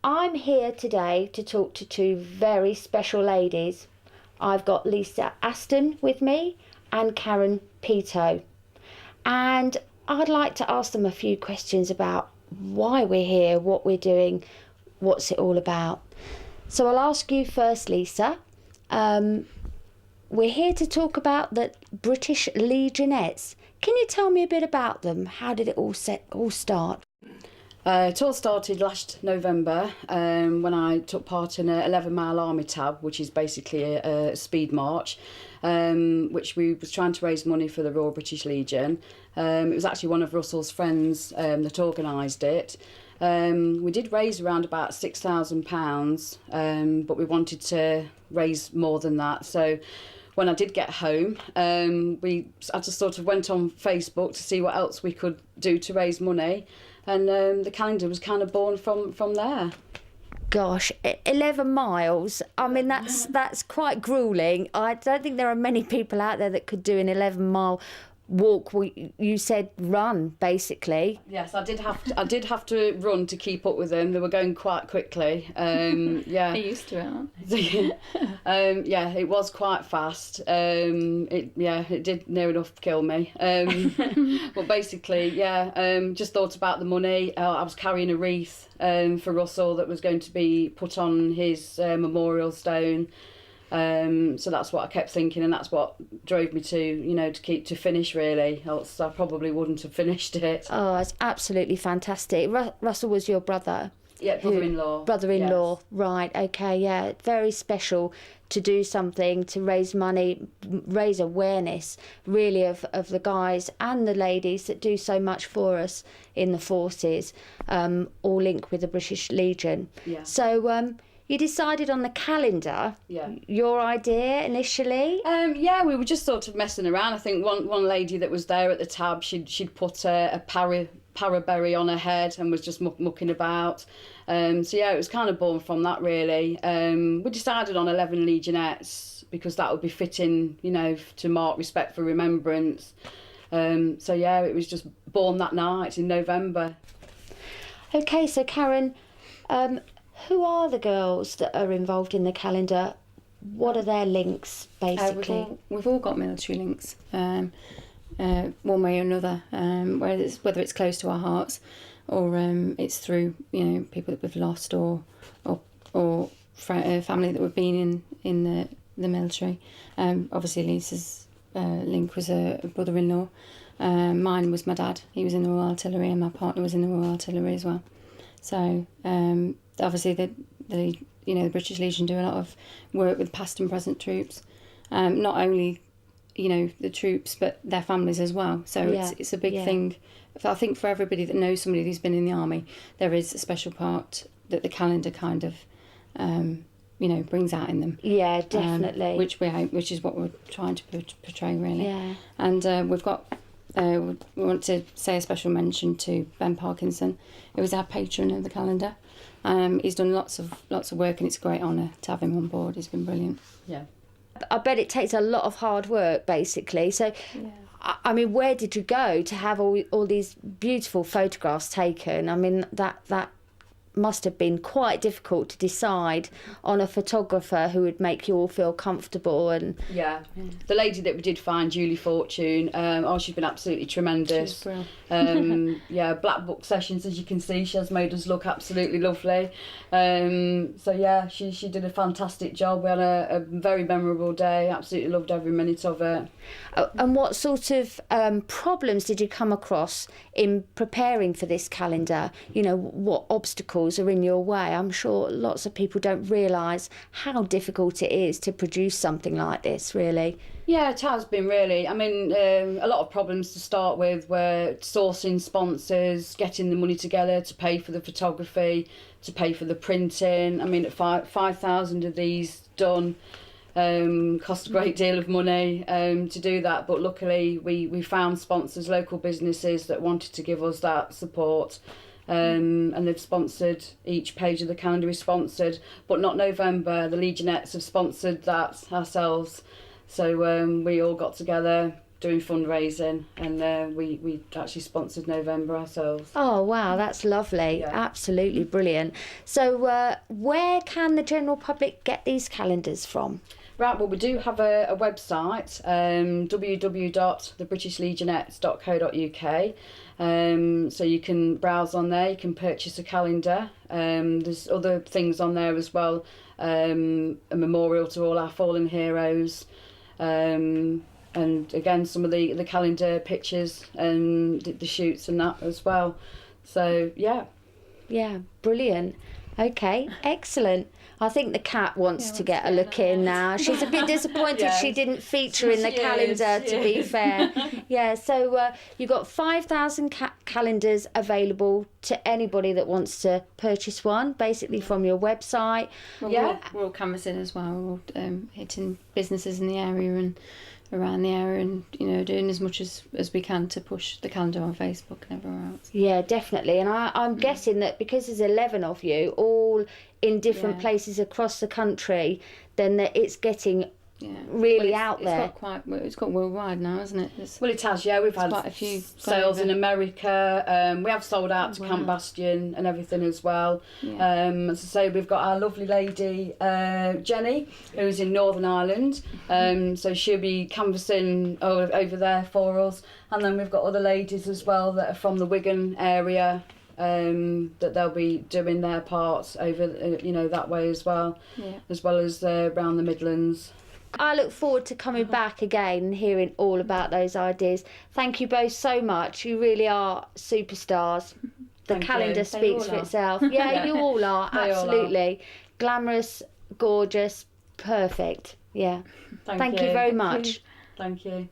I'm here today to talk to two very special ladies. I've got Lisa Aston with me and Karen Pito. And I'd like to ask them a few questions about why we're here, what we're doing, what's it all about. So I'll ask you first, Lisa. We're here to talk about the British Legionettes. Can you tell me a bit about them? How did it all start? It all started last November when I took part in an 11-mile army tab, which is basically a speed march, which we was trying to raise money for the Royal British Legion. It was actually one of Russell's friends that organised it. We did raise around about £6,000, but we wanted to raise more than that. So when I did get home, I just sort of went on Facebook to see what else we could do to raise money. And the calendar was kind of born from there. Gosh, 11 miles. I mean, that's quite gruelling. I don't think there are many people out there that could do an 11-mile walk. You said run, basically. Yes, I did have to run to keep up with them. They were going quite quickly. Yeah. You're used to it, aren't Yeah, it was quite fast. It did near enough kill me. But basically, just thought about the money. I was carrying a wreath for Russell that was going to be put on his memorial stone. So that's what I kept thinking, and that's what drove me to finish, really, else I probably wouldn't have finished it. Oh, it's absolutely fantastic. Russell was your brother? Yeah, brother-in-law. Brother-in-law, yes. Right, okay, yeah. Very special to do something, to raise money, raise awareness, really, of the guys and the ladies that do so much for us in the forces, all linked with the British Legion. Yeah. So, you decided on the calendar. Yeah. Your idea initially? We were just sort of messing around. I think one lady that was there at the tab, she'd put a paraberry on her head and was just mucking about. It was kind of born from that, really. We decided on 11 Legionettes because that would be fitting, to mark respect for remembrance. It was just born that night in November. Okay, so Karen, who are the girls that are involved in the calendar? What are their links, basically? We've all got military links, one way or another, whether it's close to our hearts or it's through people that we've lost or family that we've been in the military. Obviously Lisa's link was a brother-in-law. Mine was my dad. He was in the Royal Artillery, and my partner was in the Royal Artillery as well. So obviously the British Legion do a lot of work with past and present troops, not only the troops but their families as well. So it's a big thing. I think for everybody that knows somebody who's been in the army, there is a special part that the calendar kind of brings out in them. Yeah, definitely. Which is what we're trying to portray, really. Yeah. And we've got. We want to say a special mention to Ben Parkinson, who is our patron of the calendar. He's done lots of work, and it's a great honour to have him on board. He's been brilliant. Yeah. I bet it takes a lot of hard work, basically. So, I mean, where did you go to have all these beautiful photographs taken? I mean, that must have been quite difficult to decide on a photographer who would make you all feel comfortable. And the lady that we did find, Julie Fortune, she's been absolutely tremendous. She's brilliant. Black book sessions, as you can see, she has made us look absolutely lovely. She did a fantastic job. We had a very memorable day. Absolutely loved every minute of it. And what sort of problems did you come across in preparing for this calendar? What obstacles are in your way? I'm sure lots of people don't realise how difficult it is to produce something like this, really. Yeah, it has been, really. I mean, a lot of problems to start with were sourcing sponsors, getting the money together to pay for the photography, to pay for the printing. I mean, at 5,000 of these done, cost a great deal of money to do that. But luckily, we found sponsors, local businesses that wanted to give us that support. And they've sponsored, each page of the calendar is sponsored, but not November. The Legionettes have sponsored that ourselves. So we all got together, doing fundraising, and we actually sponsored November ourselves. Oh wow, that's lovely. Yeah. Absolutely brilliant. So where can the general public get these calendars from? Right, well, we do have a website, www.thebritishlegionettes.co.uk. So you can browse on there, you can purchase a calendar. There's other things on there as well, a memorial to all our fallen heroes. And again, some of the calendar pictures and the shoots and that as well. So, yeah. Yeah, brilliant. Okay, excellent. I think the cat wants to get a look in now. She's a bit disappointed Yeah. she didn't feature in the She calendar, is, to be yeah. fair. Yeah, so you've got 5,000 calendars available to anybody that wants to purchase one, basically from your website. Well, Yeah. we're all canvassing as well. We're all, hitting businesses in the area and around the area, and doing as much as we can to push the calendar on Facebook and everywhere else. Yeah, definitely. And I'm guessing that because there's 11 of you, all in different Yeah. places across the country, then that it's getting Yeah, really Well, out there. It's got worldwide now, isn't it? Well, it has, yeah. We've had quite a few sales in over. America. We have sold out to Camp Bastion and everything as well. Yeah. As I say, we've got our lovely lady, Jenny, who's in Northern Ireland. So she'll be canvassing over there for us. And then we've got other ladies as well that are from the Wigan area, that they'll be doing their parts over, that way as well. Yeah. As well as around the Midlands. I look forward to coming back again and hearing all about those ideas. Thank you both so much. You really are superstars. The Thank calendar you. speaks all for are. itself. Yeah, you all are. They all are. Absolutely. Glamorous, gorgeous, perfect. Yeah. Thank you very much. Thank you.